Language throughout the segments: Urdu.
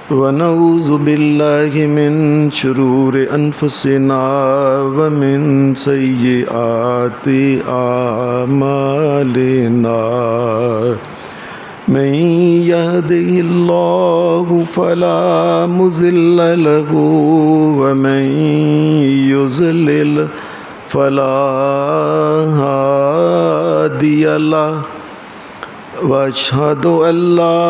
ونعوذ باللہ من شرور انفسنا ومن سیئات اعمالنا من يهده الله فلا مضل له ومن يضلل فلا هادي له واشهد ان لا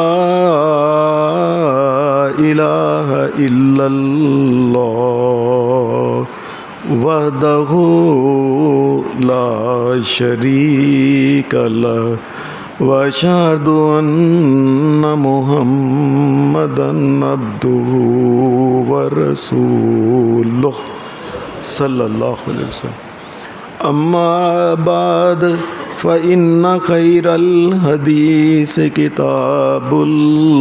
الہ الا اللہ وحدہ لا شریک لہ واشہد ان محمدا عبدہ ورسولہ صلی اللہ علیہ وسلم۔ اما بعد فإن خير الحديث كتاب الله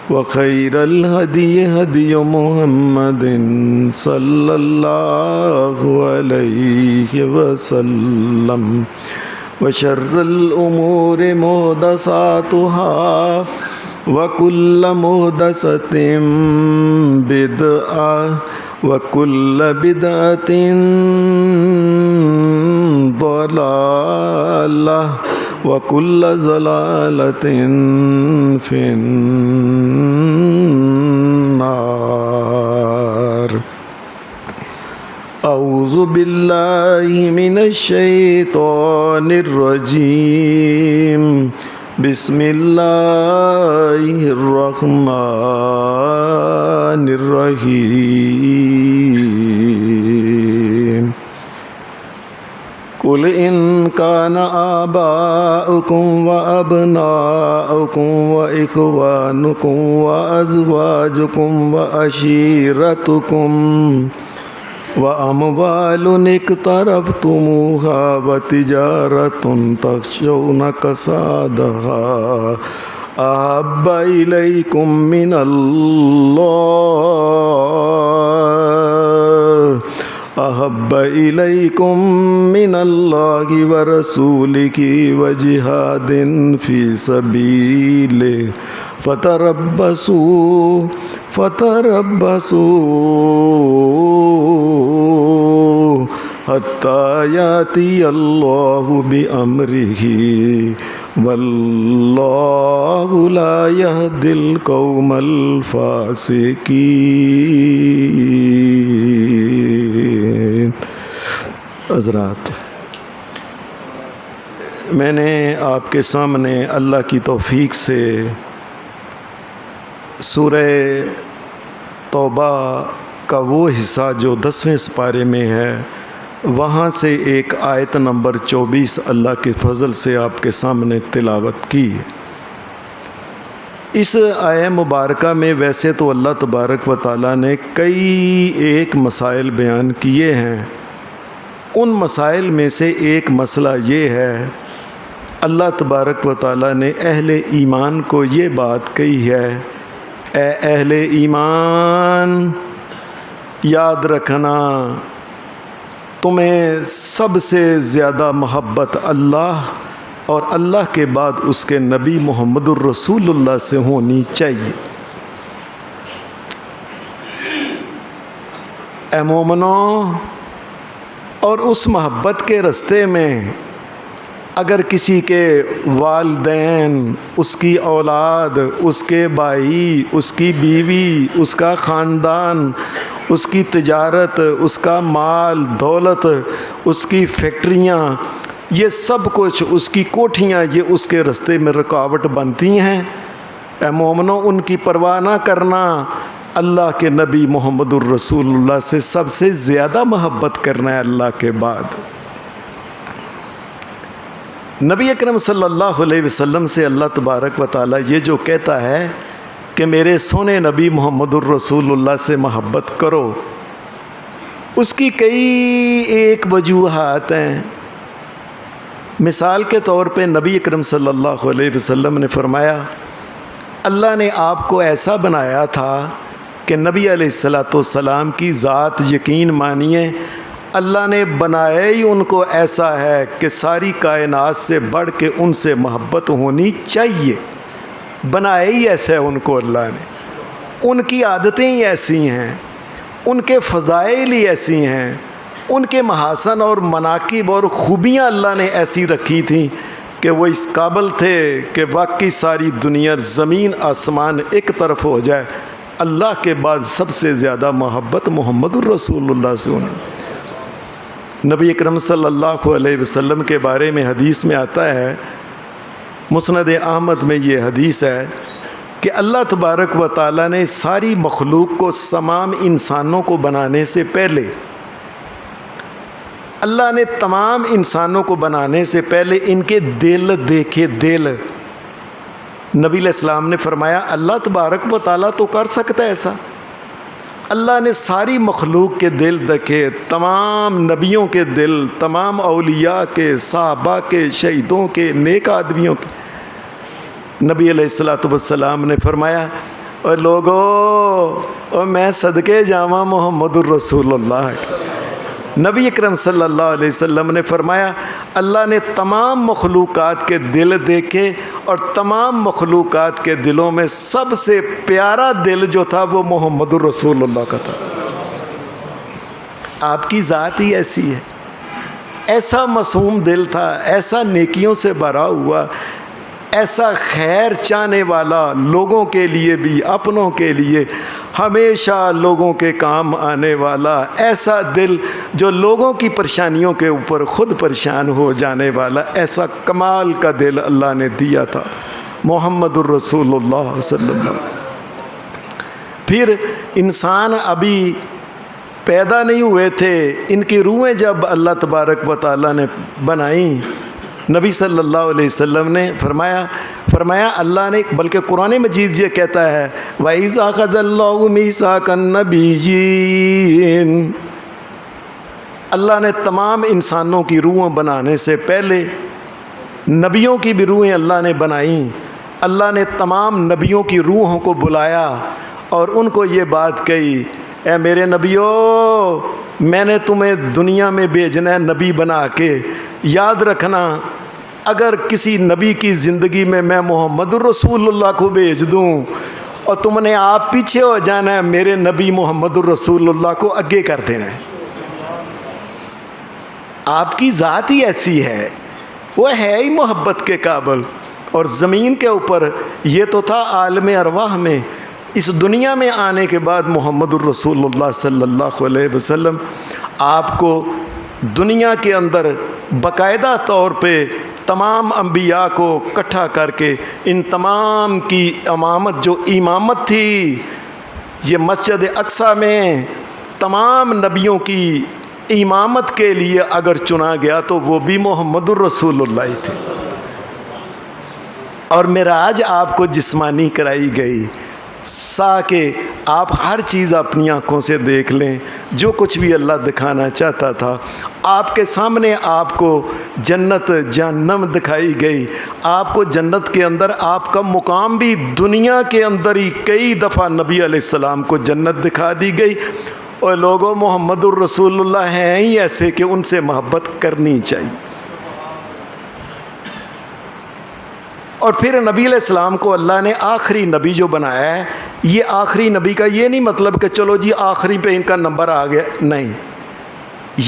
وخير الهدي هدي محمد صلى الله عليه وسلم وشر الأمور محدثاتها وكل محدثة بدعة وَكُلَّ بِدْعَةٍ ضَلَالَةٍ وَكُلَّ ضَلَالَةٍ فِي النَّارِ۔ اعوذ باللہ من الشیطان الرجیم، بسم اللہ الرحمن الرحیم۔ قل ان کان آباؤکم وابناؤکم واخوانکم وازواجکم وعشیرتکم وَأَمْوَالٌ اقْتَرَفْتُمُوهَا وَتِجَارَةٌ تَخْشَوْنَ كَسَادَهَا أَحَبَّ إِلَيْكُم مِّنَ اللَّهِ وَرَسُولِهِ وَجِهَادٍ فِي سَبِيلِهِ فتربصوا حتى يأتي الله بأمره والله لا يهدي القوم الفاسقين۔ حضرات، میں نے آپ کے سامنے اللہ کی توفیق سے سورہ توبہ کا وہ حصہ جو 10ویں سپارے میں ہے، وہاں سے ایک آیت نمبر 24 اللہ کے فضل سے آپ کے سامنے تلاوت کی۔ اس آیت مبارکہ میں ویسے تو اللہ تبارک و تعالیٰ نے کئی ایک مسائل بیان کیے ہیں، ان مسائل میں سے ایک مسئلہ یہ ہے، اللہ تبارک و تعالیٰ نے اہل ایمان کو یہ بات کہی ہے، اے اہل ایمان یاد رکھنا تمہیں سب سے زیادہ محبت اللہ اور اللہ کے بعد اس کے نبی محمد الرسول اللہ سے ہونی چاہیے۔ اے مومنوں، اور اس محبت کے راستے میں اگر کسی کے والدین، اس کی اولاد، اس کے بھائی، اس کی بیوی، اس کا خاندان، اس کی تجارت، اس کا مال دولت، اس کی فیکٹریاں، یہ سب کچھ، اس کی کوٹھیاں، یہ اس کے راستے میں رکاوٹ بنتی ہیں، اے مومنوں ان کی پرواہ نہ کرنا، اللہ کے نبی محمد الرسول اللہ سے سب سے زیادہ محبت کرنا ہے اللہ کے بعد۔ نبی اکرم صلی اللہ علیہ وسلم سے اللہ تبارک و تعالیٰ یہ جو کہتا ہے کہ میرے سونے نبی محمد الرسول اللہ سے محبت کرو، اس کی کئی ایک وجوہات ہیں۔ مثال کے طور پہ نبی اکرم صلی اللہ علیہ وسلم نے فرمایا، اللہ نے آپ کو ایسا بنایا تھا کہ نبی علیہ السلام کی ذات یقین مانیے، اللہ نے بنایا ہی ان کو ایسا ہے کہ ساری کائنات سے بڑھ کے ان سے محبت ہونی چاہیے۔ بنایا ہی ایسا ہے ان کو اللہ نے، ان کی عادتیں ہی ایسی ہیں، ان کے فضائل ہی ایسی ہیں، ان کے محاسن اور مناقب اور خوبیاں اللہ نے ایسی رکھی تھیں کہ وہ اس قابل تھے کہ واقعی ساری دنیا زمین آسمان ایک طرف ہو جائے، اللہ کے بعد سب سے زیادہ محبت محمد الرسول اللہ سے ہوئی۔ نبی اکرم صلی اللہ علیہ وسلم کے بارے میں حدیث میں آتا ہے، مسند احمد میں یہ حدیث ہے کہ اللہ تبارک و تعالیٰ نے ساری مخلوق کو تمام انسانوں کو بنانے سے پہلے، اللہ نے تمام انسانوں کو بنانے سے پہلے ان کے دل دیکھے، دل۔ نبی علیہ السلام نے فرمایا اللہ تبارک و تعالیٰ تو کر سکتا ہے ایسا، اللہ نے ساری مخلوق کے دل دیکھے، تمام نبیوں کے دل، تمام اولیاء کے، صحابہ کے، شہیدوں کے، نیک آدمیوں کے۔ نبی علیہ السلام نے فرمایا اے لوگو، اور میں صدقے جاواں محمد الرسول اللہ۔ نبی اکرم صلی اللہ علیہ وسلم نے فرمایا اللہ نے تمام مخلوقات کے دل دیکھے، اور تمام مخلوقات کے دلوں میں سب سے پیارا دل جو تھا وہ محمد الرسول اللہ کا تھا۔ آپ کی ذات ہی ایسی ہے، ایسا معصوم دل تھا، ایسا نیکیوں سے بھرا ہوا، ایسا خیر چاہنے والا، لوگوں کے لیے بھی اپنوں کے لیے ہمیشہ لوگوں کے کام آنے والا، ایسا دل جو لوگوں کی پریشانیوں کے اوپر خود پریشان ہو جانے والا، ایسا کمال کا دل اللہ نے دیا تھا محمد الرسول اللہ صلی اللہ علیہ وسلم۔ پھر انسان ابھی پیدا نہیں ہوئے تھے، ان کی روحیں جب اللہ تبارک و تعالیٰ نے بنائیں، نبی صلی اللہ علیہ وسلم نے فرمایا اللہ نے، بلکہ قرآن مجید یہ کہتا ہے وَإِذْ أَخَذَ اللَّهُ مِيثَاقَ النَّبِيِّينَ، اللہ نے تمام انسانوں کی روحیں بنانے سے پہلے نبیوں کی بھی روحیں اللہ نے بنائیں۔ اللہ نے تمام نبیوں کی روحوں کو بلایا اور ان کو یہ بات کہی، اے میرے نبیو، میں نے تمہیں دنیا میں بھیجنا ہے نبی بنا کے، یاد رکھنا اگر کسی نبی کی زندگی میں میں محمد الرسول اللہ کو بھیج دوں اور تم نے آپ پیچھے ہو جانا ہے، میرے نبی محمد الرسول اللہ کو آگے کر دینا ہے۔ آپ کی ذات ہی ایسی ہے، وہ ہے ہی محبت کے قابل۔ اور زمین کے اوپر یہ تو تھا عالم ارواح میں، اس دنیا میں آنے کے بعد محمد الرسول اللہ صلی اللہ علیہ وسلم آپ کو دنیا کے اندر باقاعدہ طور پہ تمام انبیاء کو اکٹھا کر کے ان تمام کی امامت، جو امامت تھی یہ مسجد اقصی میں تمام نبیوں کی امامت کے لیے اگر چنا گیا تو وہ بھی محمد الرسول اللہ ہی تھے۔ اور معراج آپ کو جسمانی کرائی گئی کہ آپ ہر چیز اپنی آنکھوں سے دیکھ لیں، جو کچھ بھی اللہ دکھانا چاہتا تھا آپ کے سامنے، آپ کو جنت جہنم دکھائی گئی، آپ کو جنت کے اندر آپ کا مقام بھی دنیا کے اندر ہی کئی دفعہ نبی علیہ السلام کو جنت دکھا دی گئی۔ اور لوگوں، محمد الرسول اللہ ہیں ہی ایسے کہ ان سے محبت کرنی چاہیے۔ اور پھر نبی علیہ السلام کو اللہ نے آخری نبی جو بنایا ہے، یہ آخری نبی کا یہ نہیں مطلب کہ چلو جی آخری پہ ان کا نمبر آ گیا، نہیں،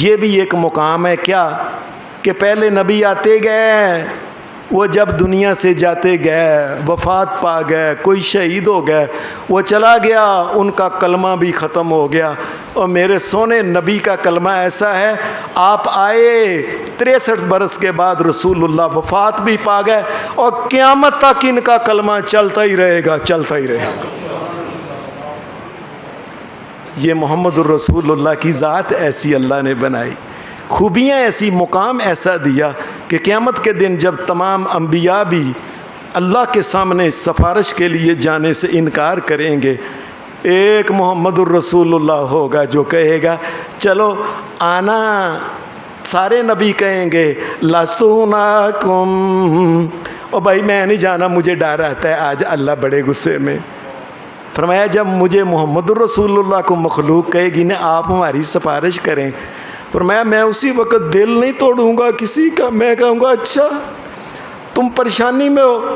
یہ بھی ایک مقام ہے کیا کہ پہلے نبی آتے گئے، وہ جب دنیا سے جاتے گئے، وفات پا گئے، کوئی شہید ہو گئے، وہ چلا گیا، ان کا کلمہ بھی ختم ہو گیا۔ اور میرے سونے نبی کا کلمہ ایسا ہے، آپ آئے 63 برس کے بعد رسول اللہ وفات بھی پا گئے، اور قیامت تک ان کا کلمہ چلتا ہی رہے گا، چلتا ہی رہے گا۔ یہ محمد الرسول اللہ کی ذات ایسی اللہ نے بنائی، خوبیاں ایسی، مقام ایسا دیا کہ قیامت کے دن جب تمام انبیاء بھی اللہ کے سامنے سفارش کے لیے جانے سے انکار کریں گے، ایک محمد الرسول اللہ ہوگا جو کہے گا چلو آنا۔ سارے نبی کہیں گے لستوناکم، او بھائی میں نہیں جانا، مجھے ڈر آتا ہے، آج اللہ بڑے غصے میں۔ فرمایا جب مجھے محمد الرسول اللہ کو مخلوق کہے گی نا آپ ہماری سفارش کریں، فرمایا میں اسی وقت دل نہیں توڑوں گا کسی کا، میں کہوں گا اچھا تم پریشانی میں ہو،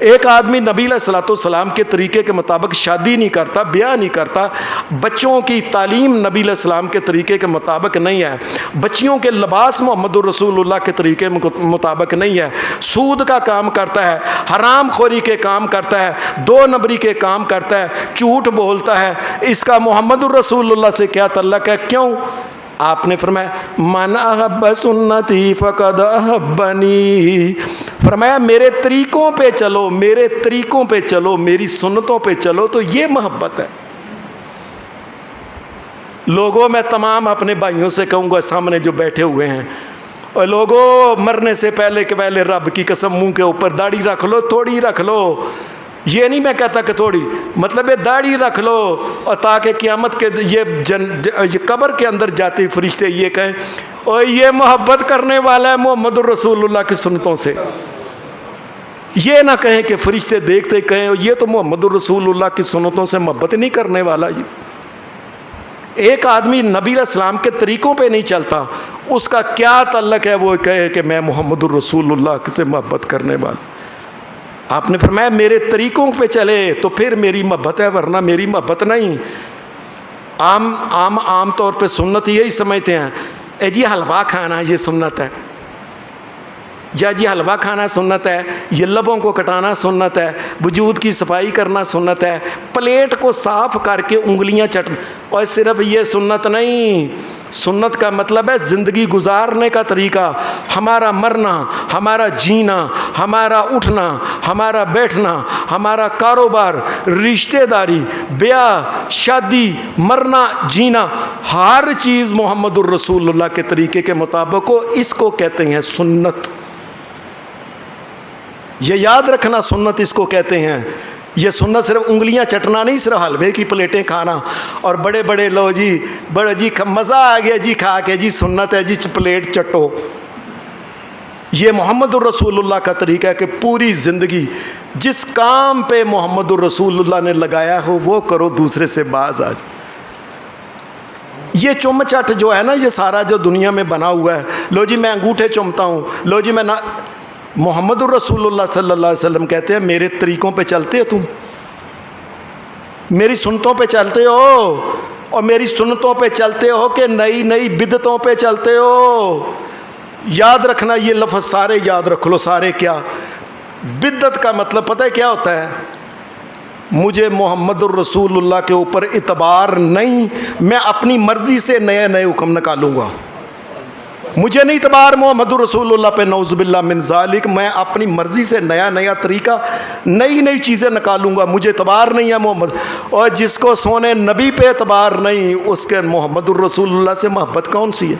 ایک آدمی نبی علیہ الصلوۃ والسلام کے طریقے کے مطابق شادی نہیں کرتا، بیاہ نہیں کرتا، بچوں کی تعلیم نبی علیہ السلام کے طریقے کے مطابق نہیں ہے، بچیوں کے لباس محمد الرسول اللہ کے طریقے مطابق نہیں ہے، سود کا کام کرتا ہے، حرام خوری کے کام کرتا ہے، 2 نمبری کے کام کرتا ہے، جھوٹ بولتا ہے، اس کا محمد الرسول اللہ سے کیا تعلق ہے؟ کیوں؟ آپ نے فرمایا من احب سنتی فقد احبنی، فرمایا میرے طریقوں پہ چلو، میرے طریقوں پہ چلو، میری سنتوں پہ چلو، تو یہ محبت ہے۔ لوگوں میں تمام اپنے بھائیوں سے کہوں گا سامنے جو بیٹھے ہوئے ہیں، اور لوگوں مرنے سے پہلے کے پہلے رب کی قسم منہ کے اوپر داڑھی رکھ لو، تھوڑی رکھ لو، یہ نہیں میں کہتا کہ تھوڑی، مطلب یہ داڑھی رکھ لو، اور تاکہ قیامت کے یہ قبر کے اندر جاتے فرشتے یہ کہیں اور یہ محبت کرنے والا ہے محمد الرسول اللہ کی سنتوں سے، یہ نہ کہیں کہ فرشتے دیکھتے کہیں یہ تو محمد الرسول اللہ کی سنتوں سے محبت نہیں کرنے والا۔ ایک آدمی نبی علیہ السلام کے طریقوں پہ نہیں چلتا، اس کا کیا تعلق ہے وہ کہے کہ میں محمد الرسول اللہ سے محبت کرنے والا؟ آپ نے فرمایا میرے طریقوں پہ چلے تو پھر میری محبت ہے، ورنہ میری محبت نہیں۔ عام طور پہ سنت یہی سمجھتے ہیں، اے جی حلوہ کھانا یہ سنت ہے، جی حلوہ کھانا سنت ہے، یہ لبوں کو کٹانا سنت ہے، وجود کی صفائی کرنا سنت ہے، پلیٹ کو صاف کر کے انگلیاں چٹنا، اور صرف یہ سنت نہیں، سنت کا مطلب ہے زندگی گزارنے کا طریقہ، ہمارا مرنا، ہمارا جینا، ہمارا اٹھنا، ہمارا بیٹھنا، ہمارا کاروبار، رشتہ داری، بیاہ، شادی، مرنا، جینا، ہر چیز محمد الرسول اللہ کے طریقے کے مطابق ہو، اس کو کہتے ہیں سنت۔ یہ یاد رکھنا، سنت اس کو کہتے ہیں۔ یہ سنت صرف انگلیاں چٹنا نہیں، صرف حلوے کی پلیٹیں کھانا اور بڑے بڑے لو جی بڑے جی مزہ آ گیا جی کھا کے جی سنت ہے جی پلیٹ چٹو، یہ محمد الرسول اللہ کا طریقہ ہے کہ پوری زندگی جس کام پہ محمد الرسول اللہ نے لگایا ہو وہ کرو، دوسرے سے باز آ جاؤ۔ یہ چم چٹ جو ہے نا، یہ سارا جو دنیا میں بنا ہوا ہے، لو جی میں انگوٹھے چومتا ہوں، لو جی میں نہ، محمد الرسول اللہ صلی اللہ علیہ وسلم کہتے ہیں میرے طریقوں پہ چلتے ہو، تم میری سنتوں پہ چلتے ہو، اور میری سنتوں پہ چلتے ہو کہ نئی نئی بدعتوں پہ چلتے ہو؟ یاد رکھنا، یہ لفظ سارے یاد رکھ لو، سارے کیا؟ بدعت کا مطلب پتہ ہے کیا ہوتا ہے؟ مجھے محمد الرسول اللہ کے اوپر اعتبار نہیں، میں اپنی مرضی سے نئے نئے حکم نکالوں گا، مجھے نہیں اعتبار محمد الرسول اللہ پہ، نعوذ باللہ من ذالک، میں اپنی مرضی سے نیا نیا طریقہ، نئی نئی چیزیں نکالوں گا، مجھے اعتبار نہیں ہے محمد۔ اور جس کو سونے نبی پہ اعتبار نہیں، اس کے محمد الرسول اللہ سے محبت کون سی ہے؟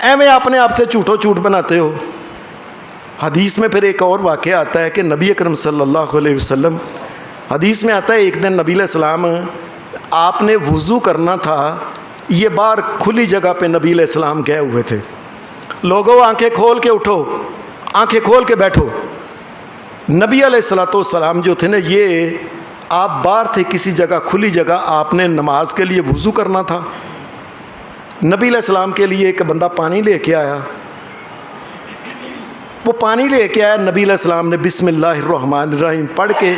ایویں اپنے آپ سے جھوٹو جھوٹ بناتے ہو۔ حدیث میں پھر ایک اور واقعہ آتا ہے کہ نبی اکرم صلی اللہ علیہ وسلم، حدیث میں آتا ہے ایک دن نبی علیہ السلام آپ نے وضو کرنا تھا، یہ باہر کھلی جگہ پہ نبی علیہ السلام گئے ہوئے تھے، لوگوں آنکھیں کھول کے اٹھو، آنکھیں کھول کے بیٹھو۔ نبی علیہ الصلوۃ والسلام جو تھے نا، یہ آپ باہر تھے کسی جگہ کھلی جگہ، آپ نے نماز کے لیے وضو کرنا تھا، نبی علیہ السلام کے لیے ایک بندہ پانی لے کے آیا، وہ پانی لے کے آیا، نبی علیہ السلام نے بسم اللہ الرحمن الرحیم پڑھ کے،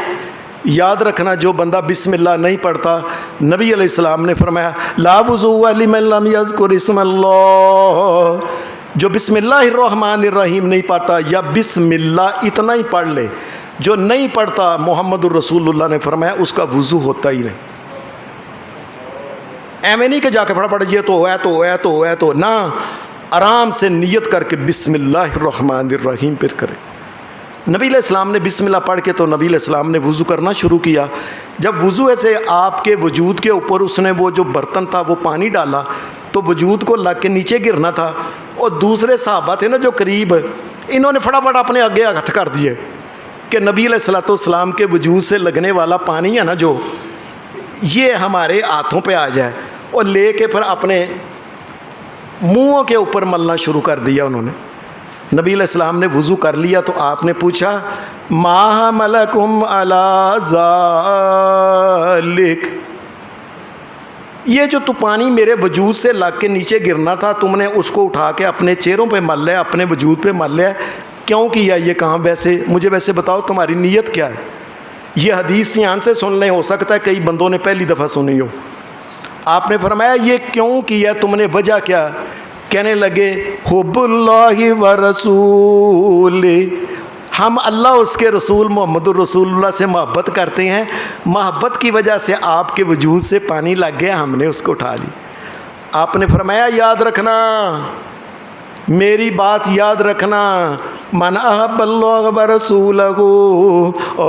یاد رکھنا جو بندہ بسم اللہ نہیں پڑھتا، نبی علیہ السلام نے فرمایا لا وضوء لمن لم یذکر اسم اللہ، جو بسم اللہ الرحمن الرحیم نہیں پڑھتا یا بسم اللہ اتنا ہی پڑھ لے، جو نہیں پڑھتا محمد الرسول اللہ نے فرمایا اس کا وضو ہوتا ہی نہیں۔ ایویں نہیں کہ جا کے فٹافٹ یہ تو ہے تو ہے تو ہے تو، نہ، آرام سے نیت کر کے بسم اللہ الرحمن الرحیم پھر کرے۔ نبی علیہ السلام نے بسم اللہ پڑھ کے تو نبی علیہ السلام نے وضو کرنا شروع کیا۔ جب وضو ایسے آپ کے وجود کے اوپر اس نے وہ جو برتن تھا وہ پانی ڈالا تو وجود کو لگ کے نیچے گرنا تھا، اور دوسرے صحابہ تھے نا جو قریب، انہوں نے فٹافٹ اپنے آگے ہاتھ کر دیے کہ نبی علیہ الصلوۃ والسلام کے وجود سے لگنے والا پانی ہے نا جو، یہ ہمارے ہاتھوں پہ آ جائے، اور لے کے پھر اپنے منہوں کے اوپر ملنا شروع کر دیا انہوں نے۔ نبی علیہ السلام نے وضو کر لیا تو آپ نے پوچھا ما حملکم علی ذالک، یہ جو تو پانی میرے وجود سے لگ کے نیچے گرنا تھا، تم نے اس کو اٹھا کے اپنے چہروں پہ مل لیا، اپنے وجود پہ مل لیا، کیوں کیا یہ کام؟ مجھے ویسے بتاؤ تمہاری نیت کیا ہے؟ یہ حدیث دھیان سے سن لیں، ہو سکتا ہے کئی بندوں نے پہلی دفعہ سنی ہو۔ آپ نے فرمایا یہ کیوں کیا، تم نے وجہ کیا؟ کہنے لگے حب اللہ و رسول، ہم اللہ اس کے رسول محمد الرسول اللہ سے محبت کرتے ہیں، محبت کی وجہ سے آپ کے وجود سے پانی لگ گیا، ہم نے اس کو اٹھا لی۔ آپ نے فرمایا یاد رکھنا، میری بات یاد رکھنا، من احب اللہ ورسولہ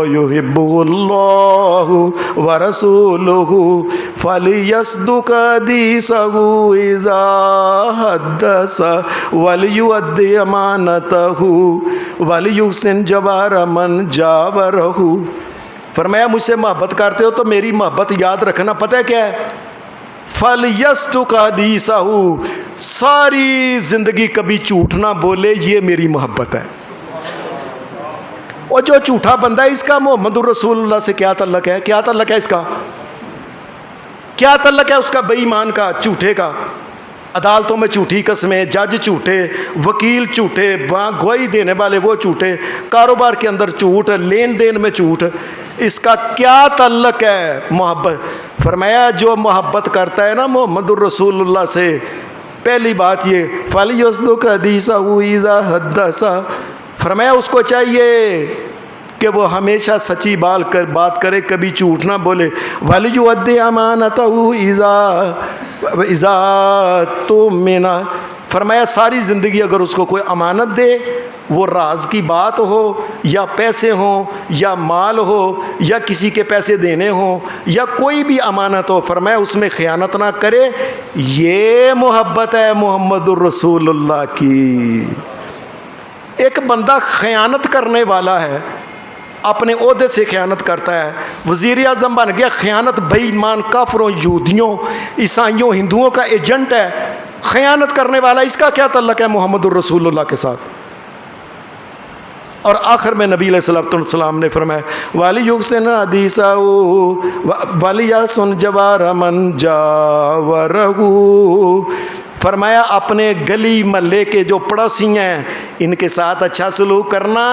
یحبہ اللہ ورسولہ فلیصدق حدیثہ اذا حدث ولیؤد امانتہ ولیحسن جوار من جاورہ۔ فرمایا مجھ سے محبت کرتے ہو تو میری محبت یاد رکھنا، پتہ ہے کیا ہے؟ فَلْيَصْدُقْ حَدِيثَهُ، ساری زندگی کبھی جھوٹ نہ بولے، یہ میری محبت ہے۔ اور جو جھوٹا بندہ ہے اس کا محمد الرسول اللہ سے کیا تعلق ہے؟ کیا تعلق ہے اس کا؟ کیا تعلق ہے اس کا بے ایمان کا، جھوٹے کا؟ عدالتوں میں جھوٹی قسمیں، جج جھوٹے، وکیل جھوٹے، گواہی دینے والے وہ جھوٹے، کاروبار کے اندر جھوٹ، لین دین میں جھوٹ، اس کا کیا تعلق ہے محبت؟ فرمایا جو محبت کرتا ہے نا محمد الرسول اللہ سے، پہلی بات یہ فَلْيَصْدُقْ حَدِيثَهُ إِذَا حَدَّثَ، فرمایا اس کو چاہیے کہ وہ ہمیشہ سچی بات کرے، کبھی جھوٹ نہ بولے، وَلْيُؤَدِّ أَمَانَتَهُ إِذَا تُؤْمِنَ، فرمایا ساری زندگی اگر اس کو کوئی امانت دے، وہ راز کی بات ہو یا پیسے ہوں یا مال ہو یا کسی کے پیسے دینے ہوں یا کوئی بھی امانت ہو، فرمایا اس میں خیانت نہ کرے، یہ محبت ہے محمد الرسول اللہ کی۔ ایک بندہ خیانت کرنے والا ہے، اپنے عہدے سے خیانت کرتا ہے، وزیر اعظم بن گیا، خیانت بے ایمان کافروں، یہودیوں، عیسائیوں، ہندوؤں کا ایجنٹ ہے، خیانت کرنے والا، اس کا کیا تعلق ہے محمد الرسول اللہ کے ساتھ؟ اور آخر میں نبی علیہ السلام نے فرمایا وَلْيُحْسِنْ حَدِيثَهُ وَلْيَحْسُنْ جَوَارَ مَنْ جَاوَرَهُ، فرمایا اپنے گلی محلے کے جو پڑوسی ہیں ان کے ساتھ اچھا سلوک کرنا،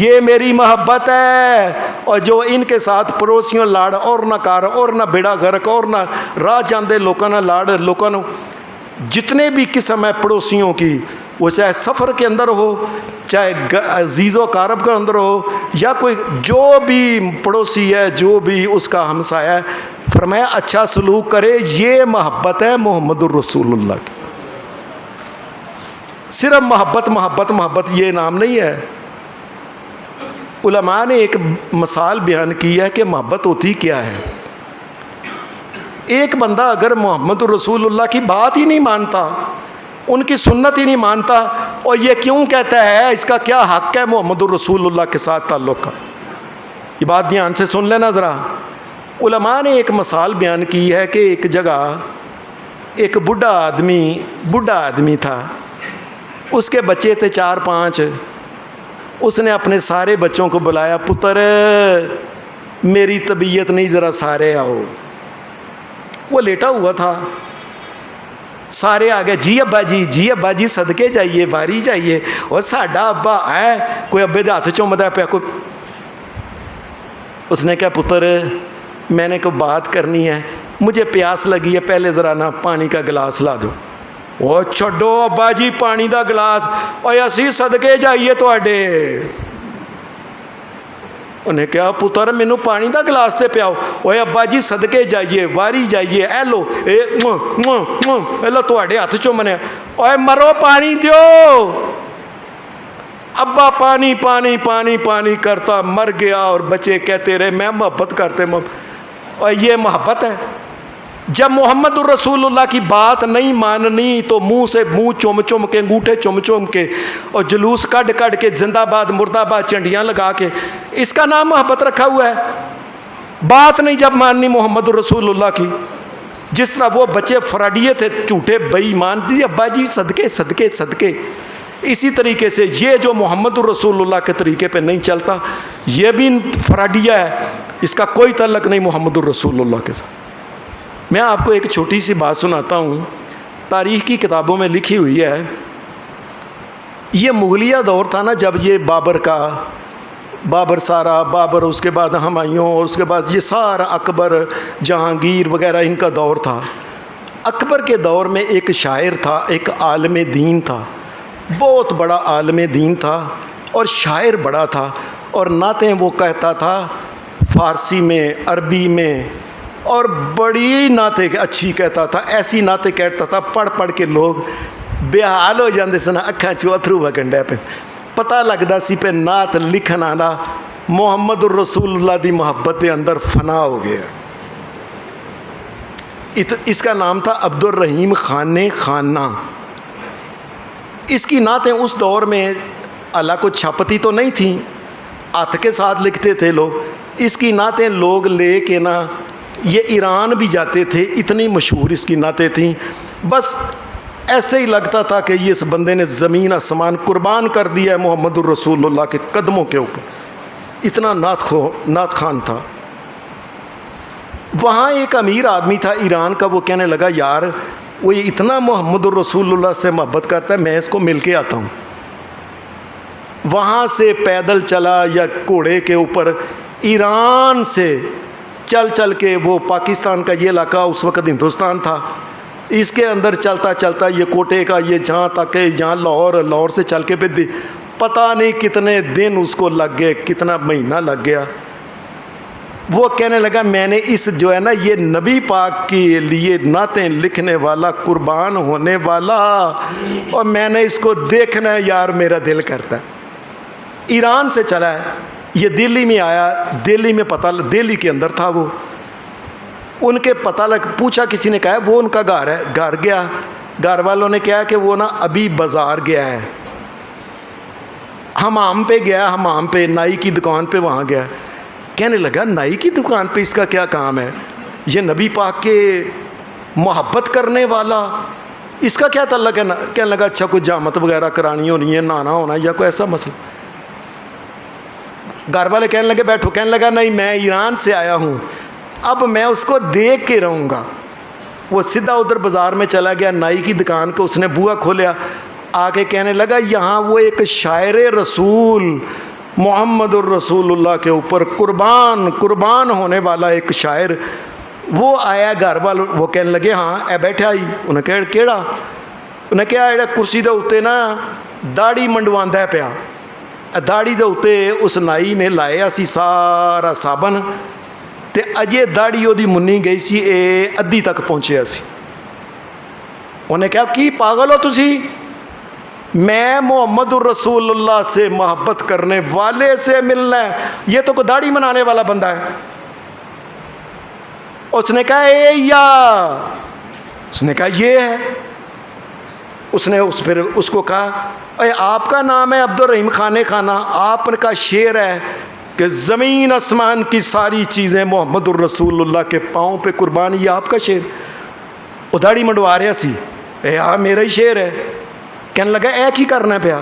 یہ میری محبت ہے۔ اور جو ان کے ساتھ پڑوسیوں لاڑ اور نہ کار اور نہ بیڑا غرق اور نہ راہ جاندے لوکاں نہ لاڑ، لوکاں نو جتنے بھی قسم ہے پڑوسیوں کی، وہ چاہے سفر کے اندر ہو، چاہے عزیز و قارب کے اندر ہو، یا کوئی جو بھی پڑوسی ہے، جو بھی اس کا ہمسایہ ہے، فرمایا اچھا سلوک کرے، یہ محبت ہے محمد الرسول اللہ کی۔ صرف محبت محبت محبت یہ نام نہیں ہے۔ علماء نے ایک مثال بیان کی ہے کہ محبت ہوتی کیا ہے۔ ایک بندہ اگر محمد الرسول اللہ کی بات ہی نہیں مانتا، ان کی سنت ہی نہیں مانتا، اور یہ کیوں کہتا ہے، اس کا کیا حق ہے محمد الرسول اللہ کے ساتھ تعلق کا؟ یہ بات دھیان سے سن لینا ذرا۔ علماء نے ایک مثال بیان کی ہے کہ ایک جگہ ایک بوڑھا آدمی تھا، اس کے بچے تھے 4-5، اس نے اپنے سارے بچوں کو بلایا، پتر میری طبیعت نہیں، ذرا سارے آؤ۔ وہ لیٹا ہوا تھا، سارے آ گئے، جی ابا جی، جی ابا جی، صدقے جائیے، باری جائیے، اور ساڈا ابا ہے، کوئی ابے دے ہاتھ چومدا پیا، کوئی۔ اس نے کہا پتر میں نے کوئی بات کرنی ہے، مجھے پیاس لگی ہے، پہلے ذرا نا پانی کا گلاس لا دو۔ او چھڈو ابا جی پانی دا گلاس، اور اسی صدقے جائیے تواڈے۔ انہیں کہا پتر مینوں پانی دا گلاس تے پیاؤ۔ اوے ابا جی صدقے جائیے، واری جائیے، اے لو اے لو تواڈے ہاتھ چومنے، اوے مرو پانی دیو۔ ابا پانی پانی پانی پانی کرتا مر گیا، اور بچے کہتے رہے میں محبت کرتے، اور یہ محبت ہے؟ جب محمد الرسول اللہ کی بات نہیں ماننی تو منہ سے منہ چوم چوم کے، انگوٹھے چوم چوم کے، اور جلوس کڈ کڈ کے، زندہ باد مردہ باد چنڈیاں لگا کے، اس کا نام محبت رکھا ہوا ہے؟ بات نہیں جب ماننی محمد الرسول اللہ کی، جس طرح وہ بچے فراڈیے تھے، جھوٹے بے ایمان تھے، ابا جی صدقے صدقے صدقے، اسی طریقے سے یہ جو محمد الرسول اللہ کے طریقے پہ نہیں چلتا، یہ بھی فراڈیہ ہے، اس کا کوئی تعلق نہیں محمد الرسول اللہ کے ساتھ۔ میں آپ کو ایک چھوٹی سی بات سناتا ہوں، تاریخ کی کتابوں میں لکھی ہوئی ہے یہ مغلیہ دور تھا نا، جب یہ بابر سارا بابر، اس کے بعد ہمایوں، اور اس کے بعد یہ سارا اکبر، جہانگیر وغیرہ ان کا دور تھا۔ اکبر کے دور میں ایک شاعر تھا، ایک عالم دین تھا، بہت بڑا عالم دین تھا اور شاعر بڑا تھا، اور نعتیں وہ کہتا تھا فارسی میں، عربی میں، اور بڑی نعتیں اچھی کہتا تھا۔ ایسی نعتیں کہتا تھا پڑھ کے لوگ بے حال ہو جاندے سن، اکھاں چوں اتھرو وگن ڈے پے، پتہ لگدا سی پہ نعت لکھن والا محمد الرسول اللہ دی محبت دے اندر فنا ہو گیا۔ اس کا نام تھا عبد الرحیم خانہ۔ اس کی نعتیں اس دور میں اللہ کو چھاپتی تو نہیں تھیں، ہاتھ کے ساتھ لکھتے تھے لوگ۔ اس کی نعتیں لوگ لے کے نا یہ ایران بھی جاتے تھے، اتنی مشہور اس کی نعتیں تھیں۔ بس ایسے ہی لگتا تھا کہ یہ اس بندے نے زمین آسمان قربان کر دیا ہے محمد الرسول اللہ کے قدموں کے اوپر، اتنا نعت خان تھا۔ وہاں ایک امیر آدمی تھا ایران کا، وہ کہنے لگا یار وہ یہ اتنا محمد الرسول اللہ سے محبت کرتا ہے، میں اس کو مل کے آتا ہوں۔ وہاں سے پیدل چلا یا گھوڑے کے اوپر، ایران سے چل کے وہ پاکستان کا یہ علاقہ اس وقت ہندوستان تھا، اس کے اندر چلتا یہ کوٹے کا یہ جہاں تک یہاں لاہور سے چل کے بھی پتہ نہیں کتنے دن اس کو لگ گئے، کتنا مہینہ لگ گیا۔ وہ کہنے لگا میں نے اس جو ہے نا یہ نبی پاک کے لیے نعتیں لکھنے والا، قربان ہونے والا، اور میں نے اس کو دیکھنا ہے یار، میرا دل کرتا ہے۔ ایران سے چلا ہے، یہ دلی میں آیا، دلی میں دلی کے اندر تھا وہ، ان کے پوچھا کسی نے کہا وہ ان کا گھر ہے، گھر گیا، گھر والوں نے کہا کہ وہ نا ابھی بازار گیا ہے، حمام پہ گیا، حمام پہ نائی کی دکان پہ وہاں گیا۔ کہنے لگا نائی کی دکان پہ اس کا کیا کام ہے، یہ نبی پاک کے محبت کرنے والا، اس کا کیا تعلق ہے؟ کہنے لگا اچھا کوئی جامت وغیرہ کرانی ہونی ہے، نہانا ہونا یا کوئی ایسا مسئلہ۔ گھر والے کہنے لگے بیٹھو، کہنے لگا نہیں میں ایران سے آیا ہوں، اب میں اس کو دیکھ کے رہوں گا۔ وہ سیدھا ادھر بازار میں چلا گیا، نائی کی دکان کو اس نے بوا کھولیا، آ کے کہنے لگا یہاں وہ ایک شاعر رسول محمد الرسول اللہ کے اوپر قربان ہونے والا ایک شاعر وہ آیا۔ گھر والوں وہ کہنے لگے ہاں اے بیٹھا ہی، انہیں کہا کیڑا؟ انہیں کہا جڑا کرسی دے اوتے نا داڑھی منڈواندا پیا، داڑھی دے اوتے اس نائی نے لایا سی سارا صابن، تے اجے داڑھی وہ منی گئی سی، اے ادھی تک پہنچیا سی۔ انہیں کہا کی پاگل ہو تسی؟ میں محمد الرسول اللہ سے محبت کرنے والے سے ملنا ہے، یہ تو کوئی داڑھی منانے والا بندہ ہے۔ اس نے کہا اے یا، اس نے کہا یہ ہے۔ اس نے پھر اس کو کہا اے آپ کا نام ہے عبد الرحیم خانہ، آپ کا شعر ہے کہ زمین آسمان کی ساری چیزیں محمد الرسول اللہ کے پاؤں پہ قربان، یہ آپ کا شعر؟ وہ داڑھی منڈوا رہا سی، اے ہاں میرا ہی شعر ہے۔ کہنے لگا ایک ہی کرنا پیا،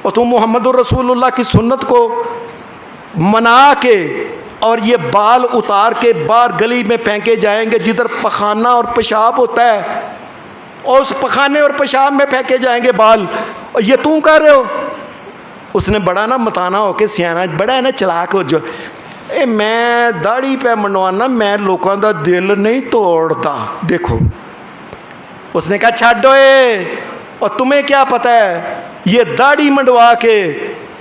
اور تم محمد الرسول اللہ کی سنت کو منا کے اور یہ بال اتار کے باہر گلی میں پھینکے جائیں گے جدھر پخانہ اور پیشاب ہوتا ہے، اور اس پخانے اور پیشاب میں پھینکے جائیں گے بال، اور یہ تم کر رہے ہو؟ اس نے بڑا نا متانا ہو کے سیانا، بڑا ہے نا چلاک ہو جو، اے میں داڑھی پہ منڈوانا، میں لوگوں دا دل نہیں توڑتا، دیکھو۔ اس نے کہا چھاڑو اے، اور تمہیں کیا پتہ ہے یہ داڑھی منڈوا کے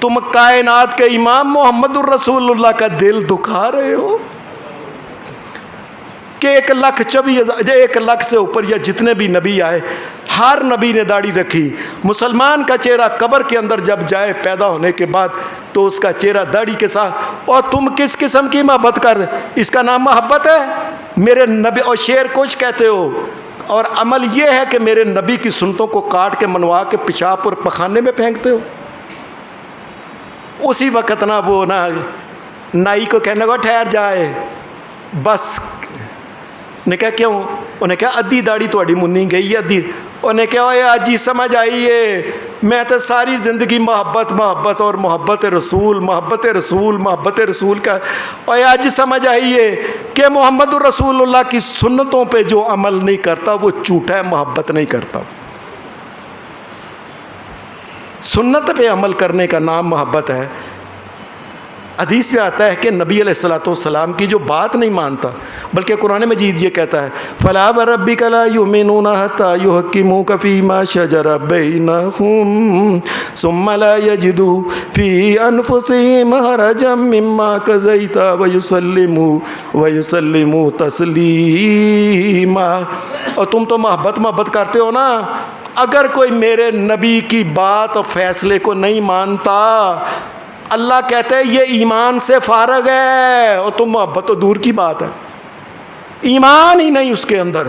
تم کائنات کے امام محمد الرسول اللہ کا دل دکھا رہے ہو کہ 1,24,000 سے اوپر یا جتنے بھی نبی آئے ہر نبی نے داڑھی رکھی۔ مسلمان کا چہرہ قبر کے اندر جب جائے پیدا ہونے کے بعد تو اس کا چہرہ داڑھی کے ساتھ، اور تم کس قسم کی محبت کر رہے؟ اس کا نام محبت ہے؟ میرے نبی اور شعر کچھ کہتے ہو، اور عمل یہ ہے کہ میرے نبی کی سنتوں کو کاٹ کے منوا کے پیشاب اور پخانے میں پھینکتے ہو۔ اسی وقت نا وہ نا نائی کو کہنے لگا ٹھہر جائے بس۔ نے کہا کیوں؟ انہیں کہا ادھی داڑھی تھوڑی منی گئی ہے، ادھی۔ انہیں کہا اے آج ہی سمجھ آئیے، میں تو ساری زندگی محبت اور محبت رسول کا، اور آج سمجھ آئیے کہ محمد الرسول اللہ کی سنتوں پہ جو عمل نہیں کرتا وہ جھوٹا ہے، محبت نہیں کرتا۔ سنت پہ عمل کرنے کا نام محبت ہے۔ حدیث میں آتا ہے کہ نبی علیہ الصلوۃ والسلام کی جو بات نہیں مانتا، بلکہ قرآن مجید یہ کہتا ہے فَلَا وَرَبِّكَ لَا يُؤْمِنُونَ حَتَّى يُحَكِّمُوكَ فِي مَا شَجَرَ بَيْنَهُمْ ثُمَّ لَا يَجِدُوا فِي أَنفُسِهِمْ حَرَجًا مِّمَّا قَضَيْتَ وَيُسَلِّمُوا تَسْلِيمًا۔ اور تم تو محبت کرتے ہو نا، اگر کوئی میرے نبی کی بات اور فیصلے کو نہیں مانتا، اللہ کہتے ہیں یہ ایمان سے فارغ ہے، اور تم محبت تو دور کی بات ہے، ایمان ہی نہیں اس کے اندر۔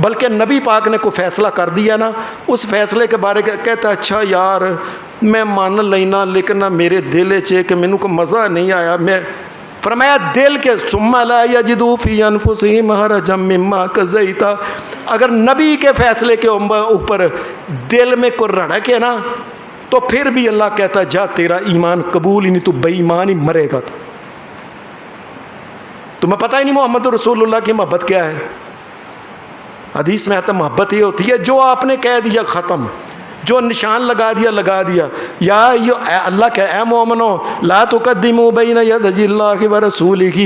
بلکہ نبی پاک نے کوئی فیصلہ کر دیا نا، اس فیصلے کے بارے کہتا ہے اچھا یار میں مان لینا، لیکن نہ میرے دل چے کہ مینوں کو مزہ نہیں آیا۔ میں فرمایا دل کے ثم لا یجدوا فی انفسہم حرجا مما قضیت، اگر نبی کے فیصلے کے اوپر دل میں کوئی رڑک ہے نا، تو پھر بھی اللہ کہتا ہے جا تیرا ایمان قبول ہی نہیں، تو بے ایمان ہی مرے گا۔ تمہیں پتہ ہی نہیں محمد رسول اللہ کی محبت کیا ہے۔ حدیث میں آتا محبت یہ ہوتی ہے جو آپ نے کہہ دیا ختم، جو نشان لگا دیا یا اللہ کہ اے مومنو لا تقدموا بین یدی اللہ ورسولہ،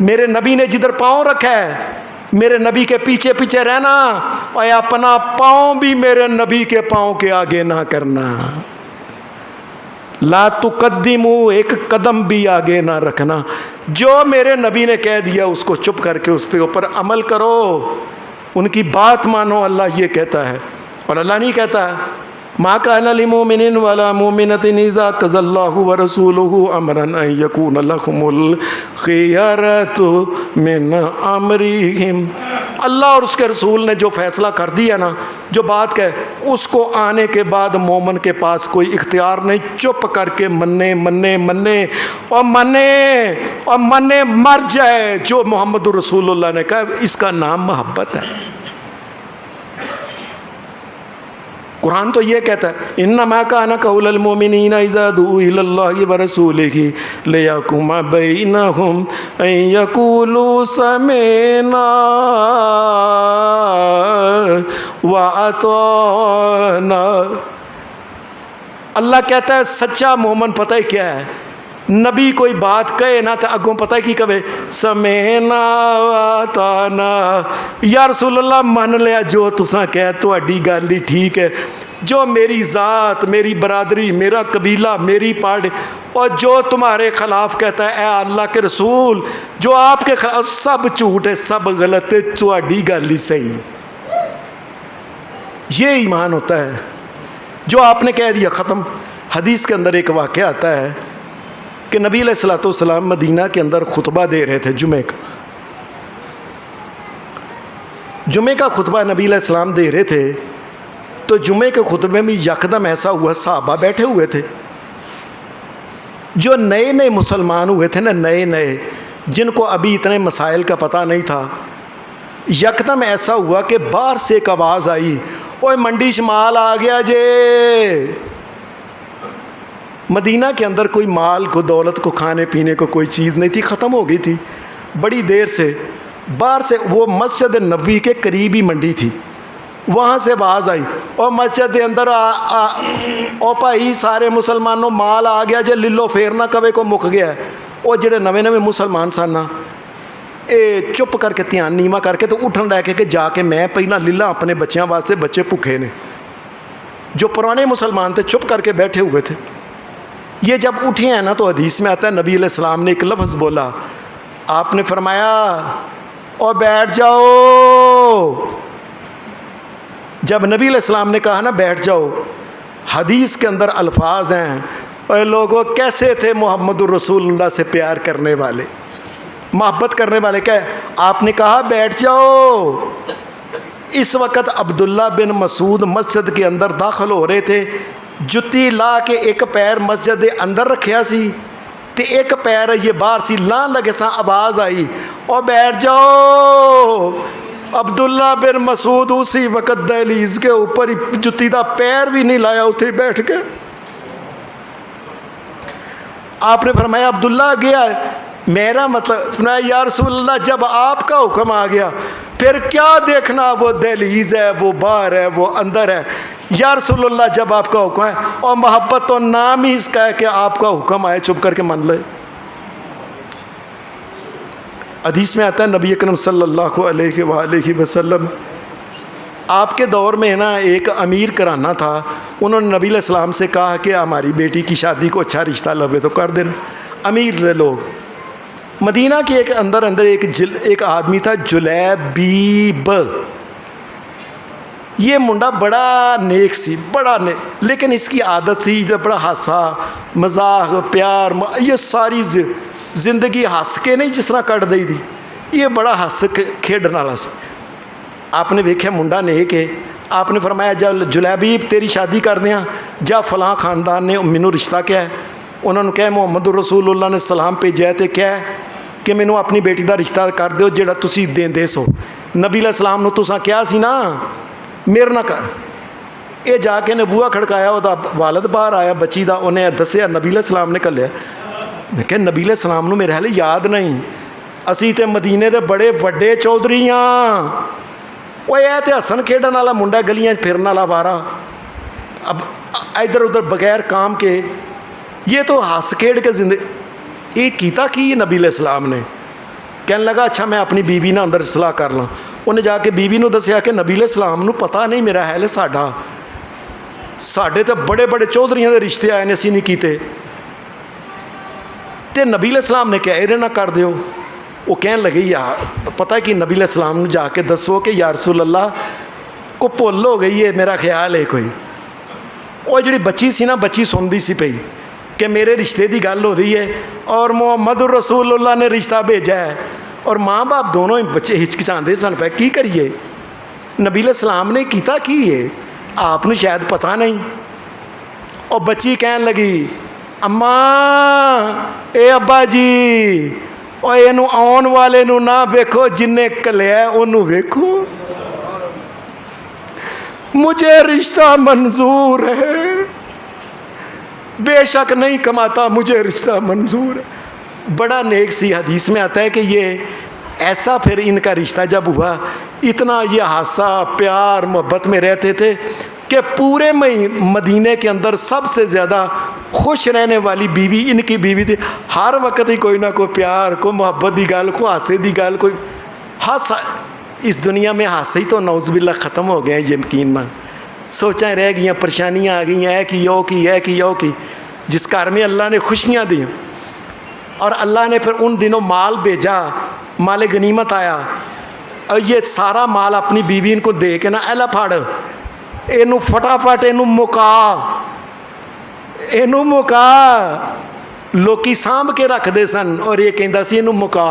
میرے نبی نے جدھر پاؤں رکھا ہے میرے نبی کے پیچھے پیچھے رہنا، اور اپنا پاؤں بھی میرے نبی کے پاؤں کے آگے نہ کرنا۔ لا تقدموا، ایک قدم بھی آگے نہ رکھنا، جو میرے نبی نے کہہ دیا اس کو چپ کر کے اس پہ اوپر عمل کرو، ان کی بات مانو، اللہ یہ کہتا ہے۔ اور اللہ نہیں کہتا ما کان لمؤمن ولا مؤمنۃ اذا قضى الله ورسوله امرا ان يكون لهم الخيارۃ من امرهم، اللہ اور اس کے رسول نے جو فیصلہ کر دیا نا، جو بات کہ اس کو آنے کے بعد مومن کے پاس کوئی اختیار نہیں، چپ کر کے منے مر جائے۔ جو محمد رسول اللہ نے کہا اس کا نام محبت ہے۔ قرآن تو یہ کہتا ہے انما کان قول المؤمنین اذا دعوا الی اللہ ورسولہ لیحکم بینہم ان یقولوا سمعنا واطعنا۔ اللہ کہتا ہے سچا مومن پتہ ہے کیا ہے، نبی کوئی بات کہے نا تو اگوں پتہ کی کہے سمعنا واطعنا، یا رسول اللہ من لیا جو تساں کہہ تہاڈی گل ہی ٹھیک ہے، جو میری ذات، میری برادری، میرا قبیلہ، میری پارٹی، اور جو تمہارے خلاف کہتا ہے اے اللہ کے رسول جو آپ کے خلاف، سب جھوٹ ہے، سب غلط ہے، تہاڈی گل ہی صحیح۔ یہ ایمان ہوتا ہے جو آپ نے کہہ دیا ختم۔ حدیث کے اندر ایک واقعہ آتا ہے کہ نبی علیہ الصلوۃ والسلام مدینہ کے اندر خطبہ دے رہے تھے، جمعے کا خطبہ نبی علیہ السلام دے رہے تھے، تو جمعے کے خطبے میں یکدم ایسا ہوا، صحابہ بیٹھے ہوئے تھے جو نئے مسلمان ہوئے تھے نا، نئے جن کو ابھی اتنے مسائل کا پتہ نہیں تھا، یکدم ایسا ہوا کہ باہر سے ایک آواز آئی اوے منڈی شمال آ گیا جے۔ مدینہ کے اندر کوئی مال کو دولت کو کھانے پینے کو کوئی چیز نہیں تھی، ختم ہو گئی تھی بڑی دیر سے۔ باہر سے وہ مسجد نبوی کے قریب ہی منڈی تھی، وہاں سے آواز آئی اور مسجد کے اندر او بھائی سارے مسلمانوں مال آ گیا جے، للو پھیرنا کوے کو مک گیا ہے۔ وہ جڑے نویں مسلمان سن نا، اے چپ کر کے دھیان نیواں کر کے تو اٹھن رہ کے جا کے میں پہلا لیلا اپنے بچیاں واسطے، بچے بھوکے نے۔ جو پرانے مسلمان تھے چپ کر کے بیٹھے ہوئے تھے، یہ جب اٹھے ہیں نا تو حدیث میں آتا ہے نبی علیہ السلام نے ایک لفظ بولا، آپ نے فرمایا او بیٹھ جاؤ۔ جب نبی علیہ السلام نے کہا نا بیٹھ جاؤ، حدیث کے اندر الفاظ ہیں اے لوگوں کیسے تھے محمد الرسول اللہ سے پیار کرنے والے، محبت کرنے والے، کہ آپ نے کہا بیٹھ جاؤ۔ اس وقت عبداللہ بن مسعود مسجد کے اندر داخل ہو رہے تھے، جتی لا کے ایک پیر مسجد دے اندر رکھیا سی تے ایک پیر یہ باہر سی، لان لگے سا آواز آئی اور بیٹھ جاؤ۔ عبداللہ بن مسعود اسی وقت دہلیز کے اوپر ہی جتی دا پیر بھی نہیں لایا، اتھے بیٹھ کے۔ آپ نے فرمایا عبداللہ گیا ہے، میرا مطلب یا رسول اللہ جب آپ کا حکم آ گیا پھر کیا دیکھنا، وہ دہلیز ہے، وہ باہر ہے، وہ اندر ہے. یا رسول اللہ جب آپ کا حکم ہے، اور محبت تو نام ہی اس کا ہے کہ آپ کا حکم آئے چھپ کر کے مان لے. حدیث میں آتا ہے نبی اکرم صلی اللہ علیہ وآلہ وسلم آپ کے دور میں نا ایک امیر کرانہ تھا. انہوں نے نبی علیہ السلام سے کہا کہ ہماری بیٹی کی شادی کو اچھا رشتہ لبے تو کر دینا. امیر لوگ. مدینہ کے ایک اندر ایک آدمی تھا جلیبیب. یہ منڈا بڑا نیک سی، بڑا نیک، لیکن اس کی عادت تھی بڑا ہنسا، مزاح، پیار، یہ ساری زندگی ہنس کے نہیں جس طرح کٹ دی تھی. یہ بڑا ہنس کھیڈن والا سی. آپ نے ویکھیا منڈا نیک ہے. آپ نے فرمایا جب جلیبیب تیری شادی کر دیاں، جا فلاں خاندان نے مینوں رشتہ کیا ہے. انہوں نے کہا محمد رسول اللہ نے سلام بھیجا تے کیا ہے کہ مینوں اپنی بیٹی دا رشتہ کر دیو جڑا تسی دیندے سو. نبی علیہ السلام نو تساں کیا سی نا میرے نہ کر. یہ جا کے نے بوہا کھڑکایا، وہ والد باہر آیا بچی دا. انہیں دسیا نبی علیہ السلام نے کلیا. میں کہ نبی علیہ السلام نو میرے حال یاد نہیں، اسی تے مدینے دے بڑے وڈے چودھری ہاں. وہ یہ تے ہسن کھیڈن والا منڈا، گلیاں پھرن والا وارا، اب ادھر ادھر بغیر کام کے یہ تو ہنس کھیڈ کے زندگی. یہ کیتا کی نبی علیہ السلام نے. کہنے لگا اچھا میں اپنی بیوی نہ اندر صلاح کر لاں. انہیں جا کے بیوی نو دسیا کہ نبی علیہ السلام نو پتہ نہیں میرا حال ساڈے تے بڑے بڑے چودھریاں دے رشتے آئے نے اسی نہیں کیتے. تے نبی علیہ السلام نے کہا یہ نہ کر دیو. وہ کہنے لگے یار پتہ ہے کہ نبی علیہ السلام نے جا کے دسو کہ یا رسول اللہ کو بھول ہو گئی ہے میرا خیال ہے کوئی. وہ جڑی بچی سی نا بچی سن دی سی پئی کہ میرے رشتے دی گل ہو رہی ہے اور محمد رسول اللہ نے رشتہ بھیجا ہے. اور ماں باپ دونوں ہی بچے ہچکچاندے سن پہ کی کریے. نبی علیہ السلام نے کیتا کی ہے آپ نے شاید پتہ نہیں. اور بچی کہنے لگی اماں اے ابا جی اور یہ آن والے نو نہ ویکھو جنہیں کلیا انہوں ویکھو، مجھے رشتہ منظور ہے، بے شک نہیں کماتا مجھے رشتہ منظور ہے. بڑا نیک سی. حدیث میں آتا ہے کہ یہ ایسا پھر ان کا رشتہ جب ہوا اتنا یہ ہنسا پیار محبت میں رہتے تھے کہ پورے مدینے کے اندر سب سے زیادہ خوش رہنے والی بیوی ان کی بیوی تھی. ہر وقت ہی کوئی نہ کوئی پیار، کوئی محبت دی گل، کوئی ہاسے دی گل، کوئی ہنس. اس دنیا میں ہاسے ہی تو نعوذ باللہ ختم ہو گئے ہیں. یقین مان سوچیں رہ گئیں، پریشانیاں آ گئی ہیں کہ یو کی جس گھر میں اللہ نے خوشیاں دی اور اللہ نے پھر ان دنوں مال بھیجا، مال غنیمت آیا اور یہ سارا مال اپنی بیوی ان کو دے کے نا ایلا پھاڑ اینو فٹافٹ اینو مکا لوکی سانبھ کے رکھ دے سن اور یہ کہندا سی اینو مکا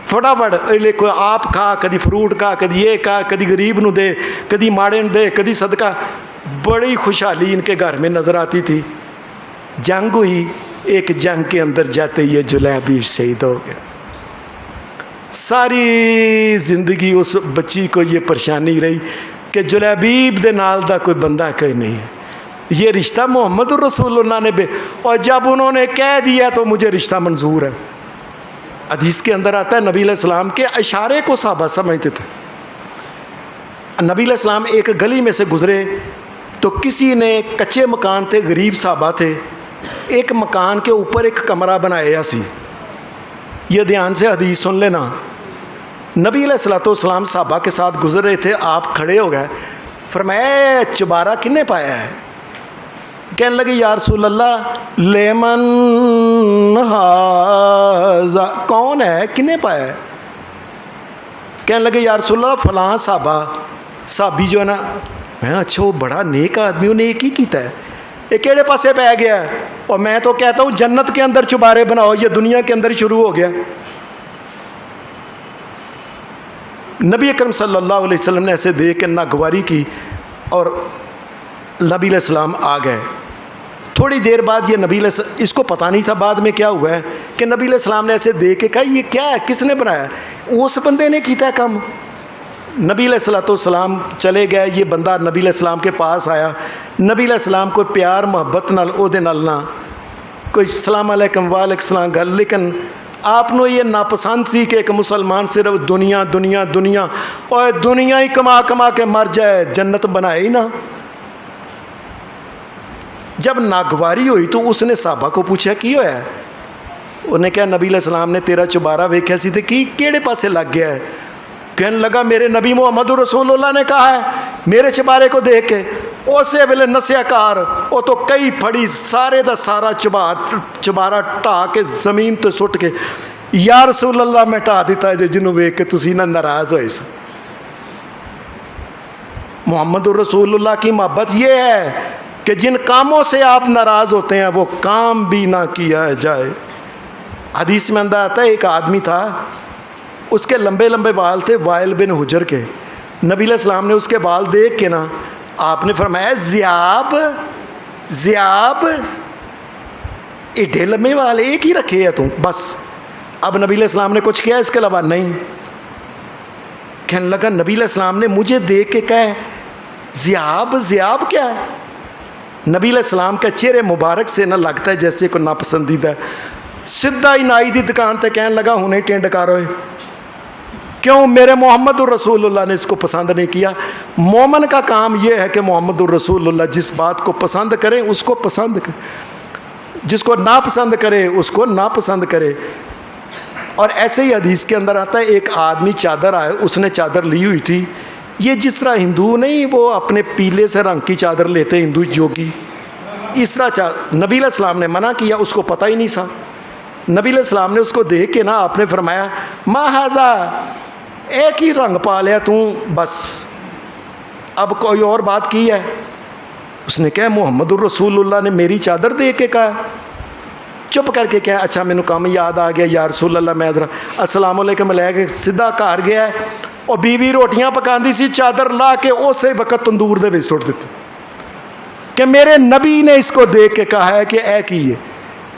فٹافٹ. کوئی آپ کھا، کدی فروٹ کھا، کدی یہ کھا، کدی غریب نو دے، کدی ماڑے نو دے، کدی صدقہ. بڑی خوشحالی ان کے گھر میں نظر آتی تھی. جنگ ہوئی، ایک جنگ کے اندر جاتے یہ جلیبیب شہید ہو گیا. ساری زندگی اس بچی کو یہ پریشانی رہی کہ جلیبیب دے نال دا کوئی بندہ کوئی نہیں ہے. یہ رشتہ محمد رسول اللہ نے اور جب انہوں نے کہہ دیا تو مجھے رشتہ منظور ہے. حدیث کے اندر آتا ہے نبی علیہ السلام کے اشارے کو صحابہ سمجھتے تھے. نبی علیہ السلام ایک گلی میں سے گزرے تو کسی نے کچے مکان تھے، غریب صحابہ تھے، ایک مکان کے اوپر ایک کمرہ بنایا سی. یہ دھیان سے حدیث سن لینا. نبی علیہ السلام صحابہ کے ساتھ گزر رہے تھے، آپ کھڑے ہو گئے، فرمایا چبارہ کنے پایا ہے؟ کہنے لگے یا رسول اللہ لیمن ہاذا، کون ہے کنے پایا ہے؟ کہنے لگے یا رسول اللہ فلاں صحابی جو ہے نا. میں اچھا وہ بڑا نیک آدمی، انہیں ایک ہی کیتا ہے، یہ کیڑے پاسے پہ گیا ہے؟ اور میں تو کہتا ہوں جنت کے اندر چبارے بناؤ، یہ دنیا کے اندر شروع ہو گیا. نبی اکرم صلی اللہ علیہ وسلم نے ایسے دیکھ کے ناگواری کی اور نبی علیہ السلام آ گئے. تھوڑی دیر بعد یہ نبی علیہ السلام، اس کو پتہ نہیں تھا بعد میں کیا ہوا ہے کہ نبی علیہ السلام نے ایسے دیکھ کے کہا یہ کیا ہے، کس نے بنایا؟ اس بندے نے کیتا ہے کام. نبی علیہ السلام چلے گئے. یہ بندہ نبی علیہ السلام کے پاس آیا. نبی علیہ السلام کوئی پیار محبت نال او دے نال نہ کوئی السلام علیکم وعلیکم السلام گل، لیکن آپ نے یہ ناپسند سی کہ ایک مسلمان صرف دنیا دنیا دنیا اور دنیا ہی کما کما کے مر جائے، جنت بنائے ہی نہ۔ جب ناگواری ہوئی تو اس نے صحابہ کو پوچھا کی ہوا ہے؟ انہیں کہا نبی علیہ السلام نے تیرا چبارہ ویکھیا سی تے کی کیڑے پاسے لگ گیا ہے؟ کہنے لگا میرے نبی محمد رسول اللہ نے کہا ہے میرے چبارے کو دیکھ کے، اسے ویلے نسیا کار وہ تو کئی پھڑی سارے دا سارا چبارہ ٹا کے زمین تو سٹ کے یا رسول اللہ میں ٹا دیتا ہے جنہوں ویکھ کے تسی نہ ناراض ہوئے سا۔ محمد رسول اللہ کی محبت یہ ہے کہ جن کاموں سے آپ ناراض ہوتے ہیں وہ کام بھی نہ کیا جائے۔ حدیث میں اندر آتا ہے ایک آدمی تھا، اس کے لمبے لمبے بال تھے، وائل بن حجر کے۔ نبی علیہ السلام نے اس کے بال دیکھ کے نا آپ نے فرمایا ذیاب ذیاب ایڈے لمبے بال ایک ہی رکھے ہے تم بس۔ اب نبی علیہ السلام نے کچھ کیا اس کے علاوہ؟ نہیں۔ کہنے لگا نبی علیہ السلام نے مجھے دیکھ کے کہا ذیاب ذیاب کیا ہے؟ نبی علیہ السلام کا چہرے مبارک سے نہ لگتا ہے جیسے کوئی ناپسندیدہ ہے، سدھا ہی نائی دی دکان تے کہنے لگا ہنے ٹینڈ کاروئے، کیوں؟ میرے محمد الرسول اللہ نے اس کو پسند نہیں کیا۔ مومن کا کام یہ ہے کہ محمد الرسول اللہ جس بات کو پسند کریں اس کو پسند کرے، جس کو ناپسند کرے اس کو ناپسند کرے۔ اور ایسے ہی حدیث کے اندر آتا ہے ایک آدمی چادر آئے، اس نے چادر لی ہوئی تھی، یہ جس طرح ہندو نہیں وہ اپنے پیلے سے رنگ کی چادر لیتے ہندو جوگی، اس طرح نبی علیہ السلام نے منع کیا، اس کو پتہ ہی نہیں تھا۔ نبی علیہ السلام نے اس کو دیکھ کے نا آپ نے فرمایا ما ھذا، ایک ہی رنگ پا لیا تو بس، اب کوئی اور بات کی ہے؟ اس نے کہا محمد الرسول اللہ نے میری چادر دیکھ کے کہا، چپ کر کے کہا اچھا مینوں کام یاد آ گیا یا رسول اللہ میں ادھر السلام علیکم لے کے سیدھا گھر گیا ہے، اور بیوی روٹیاں پکاندی سی، چادر لا کے اسی وقت تندور دے وچ سٹ دیتی کہ میرے نبی نے اس کو دیکھ کے کہا ہے کہ اے کی ہے،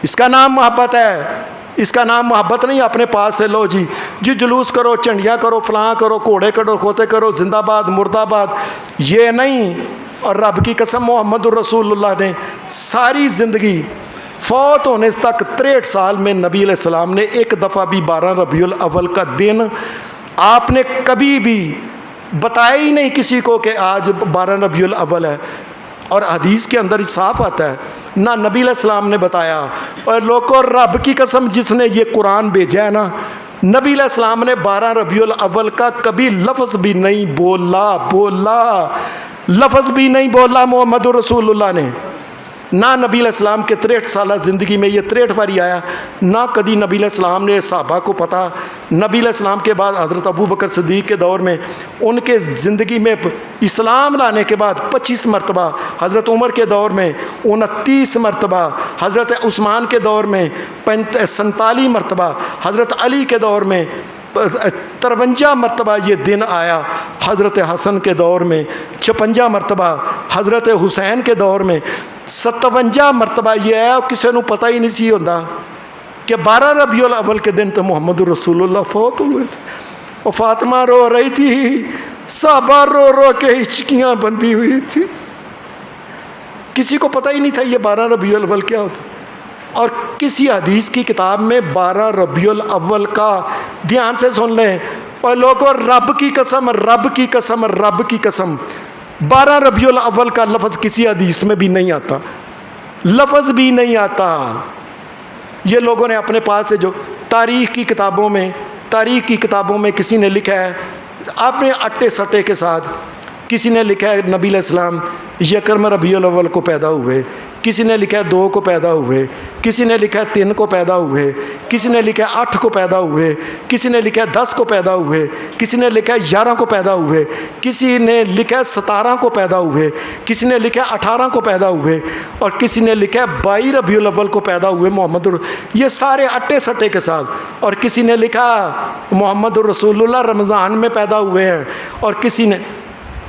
اس کا نام محبت ہے، اس کا نام محبت نہیں اپنے پاس سے لو جی جلوس کرو، چنڈیاں کرو، فلاں کرو، گھوڑے کرو، کھوتے کرو، زندہ باد مرد آباد، یہ نہیں۔ اور رب کی قسم محمد الرسول اللہ نے ساری زندگی فوت ہونے تک 63 سال میں نبی علیہ السلام نے ایک دفعہ بھی 12 ربیع الاول کا دن آپ نے کبھی بھی بتایا ہی نہیں کسی کو کہ آج 12 ربیع الاول ہے۔ اور حدیث کے اندر صاف آتا ہے نہ نبی علیہ السلام نے بتایا، اور لوگوں رب کی قسم جس نے یہ قرآن بھیجا ہے نا، نبی علیہ السلام نے 12 ربیع الاول کا کبھی لفظ بھی نہیں بولا لفظ بھی نہیں بولا محمد رسول اللہ نے۔ نہ نبی علیہ السلام کے 63 سالہ زندگی میں یہ 63 باری آیا، نہ کبھی نبی علیہ السلام نے صحابہ کو پتہ۔ نبی علیہ السلام کے بعد حضرت ابو بکر صدیق کے دور میں ان کے زندگی میں اسلام لانے کے بعد 25 مرتبہ، حضرت عمر کے دور میں 29 مرتبہ، حضرت عثمان کے دور میں 47 مرتبہ، حضرت علی کے دور میں 53 مرتبہ یہ دن آیا، حضرت حسن کے دور میں 56 مرتبہ، حضرت حسین کے دور میں 57 مرتبہ یہ ہے، اور کسی نے پتہ ہی نہیں سی ہوتا کہ 12 ربیع الاول کے دن تو محمد رسول اللہ فوت ہوئے تھے۔ اور فاطمہ رو رہی تھی، صحابہ رو رو کے ہچکیاں بندھی ہوئی تھی، کسی کو پتہ ہی نہیں تھا یہ 12 ربیع الاول کیا ہوتا۔ اور کسی حدیث کی کتاب میں 12 ربیع الاول کا دھیان سے سن لیں، اور لوگوں رب کی قسم 12 ربیع الاول کا لفظ کسی حدیث میں بھی نہیں آتا، لفظ بھی نہیں آتا۔ یہ لوگوں نے اپنے پاس سے جو تاریخ کی کتابوں میں کسی نے لکھا ہے اپنے اٹے سٹے کے ساتھ، کسی نے لکھا ہے نبی علیہ السلام یکم ربیع الاول کو پیدا ہوئے، کسی نے لکھا ہے 2 کو پیدا ہوئے، کسی نے لکھا ہے 3 کو پیدا ہوئے، کسی نے لکھا ہے 8 کو پیدا ہوئے، کسی نے لکھا ہے 10 کو پیدا ہوئے، کسی نے لکھا ہے 11 کو پیدا ہوئے، کسی نے لکھا ہے 17 کو پیدا ہوئے، کسی نے لکھا ہے 18 کو پیدا ہوئے، اور کسی نے لکھا ہے 22 ربیع الاول کو پیدا ہوئے محمد یہ سارے اٹے سٹے کے ساتھ۔ اور کسی نے لکھا محمد الرسول اللہ رمضان میں پیدا ہوئے ہیں، اور کسی نے،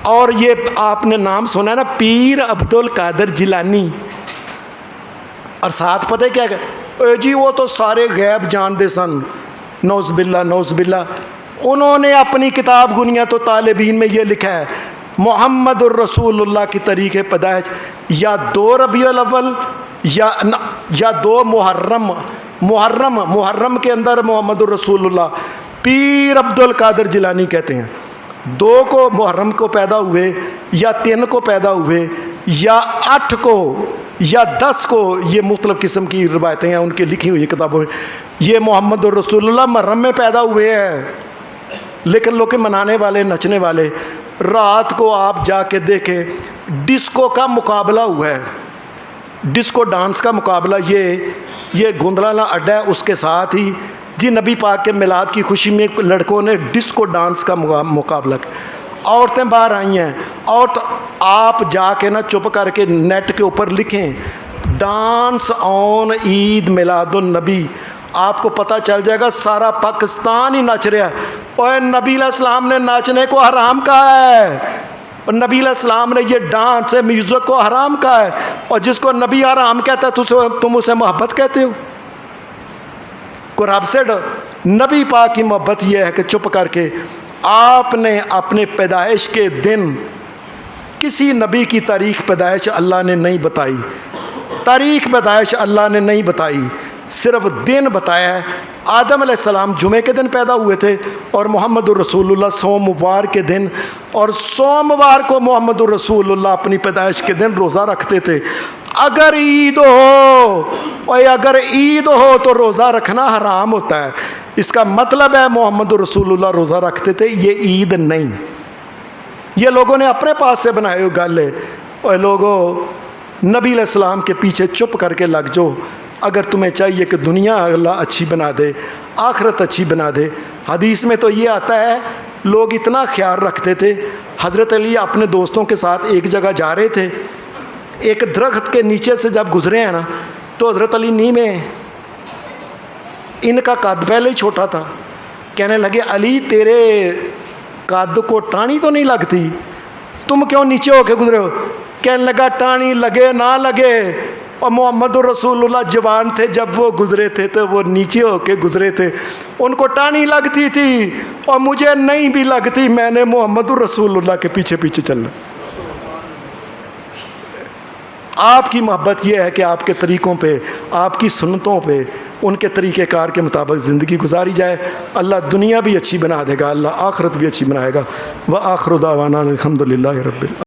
اور یہ آپ نے نام سنا ہے نا پیر عبد القادر جیلانی، اور ساتھ پتہ کیا کہ جی وہ تو سارے غیب جانتے سن، نعوذ باللہ۔ انہوں نے اپنی کتاب غنیۃ الطالبین میں یہ لکھا ہے محمد الرسول اللہ کی تاریخ پیدائش یا 2 ربیع الاول یا 2 محرم محرم کے اندر محمد الرسول اللہ پیر عبد القادر جیلانی کہتے ہیں 2 کو محرم کو پیدا ہوئے یا 3 کو پیدا ہوئے یا 8 کو یا 10 کو، یہ مختلف قسم کی روایتیں ہیں ان کے لکھی ہوئی کتابوں میں، یہ محمد الرسول اللہ محرم میں پیدا ہوئے ہیں۔ لیکن لوگ منانے والے، نچنے والے، رات کو آپ جا کے دیکھیں ڈسکو کا مقابلہ ہوا ہے، ڈسکو ڈانس کا مقابلہ، یہ گوندلانا اڈا ہے، اس کے ساتھ ہی جی نبی پاک کے میلاد کی خوشی میں لڑکوں نے ڈسکو ڈانس کا مقابلہ کیا، عورتیں باہر آئی ہیں، اور تو آپ جا کے نا چپ کر کے نیٹ کے اوپر لکھیں ڈانس آن عید میلاد النبی، آپ کو پتہ چل جائے گا سارا پاکستان ہی ناچ رہا ہے۔ اور نبی علیہ السلام نے ناچنے کو حرام کہا ہے، اور نبی علیہ السلام نے یہ ڈانس میوزک کو حرام کہا ہے، اور جس کو نبی حرام کہتا ہے تم اسے محبت کہتے ہو۔ کو رب سے نبی پاک کی محبت یہ ہے کہ چپ کر کے آپ نے اپنے پیدائش کے دن، کسی نبی کی تاریخ پیدائش اللہ نے نہیں بتائی، تاریخ پیدائش اللہ نے نہیں بتائی، صرف دن بتایا ہے۔ آدم علیہ السلام جمعے کے دن پیدا ہوئے تھے، اور محمد الرسول اللہ سوموار کے دن، اور سوموار کو محمد الرسول اللہ اپنی پیدائش کے دن روزہ رکھتے تھے۔ اگر عید ہو تو روزہ رکھنا حرام ہوتا ہے، اس کا مطلب ہے محمد الرسول اللہ روزہ رکھتے تھے، یہ عید نہیں۔ یہ لوگوں نے اپنے پاس سے بنائے ہوئے گل ہے۔ اور لوگوں نبی علیہ السلام کے پیچھے چپ کر کے لگ جاؤ، اگر تمہیں چاہیے کہ دنیا اللہ اچھی بنا دے، آخرت اچھی بنا دے۔ حدیث میں تو یہ آتا ہے لوگ اتنا خیال رکھتے تھے، حضرت علی اپنے دوستوں کے ساتھ ایک جگہ جا رہے تھے، ایک درخت کے نیچے سے جب گزرے ہیں نا تو حضرت علی نیمے ہیں، ان کا قد پہلے ہی چھوٹا تھا، کہنے لگے علی تیرے قد کو ٹانی تو نہیں لگتی، تم کیوں نیچے ہو کے گزرے ہو؟ کہنے لگا ٹانی لگے نہ لگے، اور محمد الرسول اللہ جوان تھے جب وہ گزرے تھے تو وہ نیچے ہو کے گزرے تھے، ان کو ٹانی لگتی تھی اور مجھے نہیں بھی لگتی، میں نے محمد الرسول اللہ کے پیچھے پیچھے چلنا۔ آپ کی محبت یہ ہے کہ آپ کے طریقوں پہ، آپ کی سنتوں پہ، ان کے طریقہ کار کے مطابق زندگی گزاری جائے۔ اللہ دنیا بھی اچھی بنا دے گا، اللہ آخرت بھی اچھی بنائے گا۔ وآخر دعوانا الحمدللہ رب العالمین۔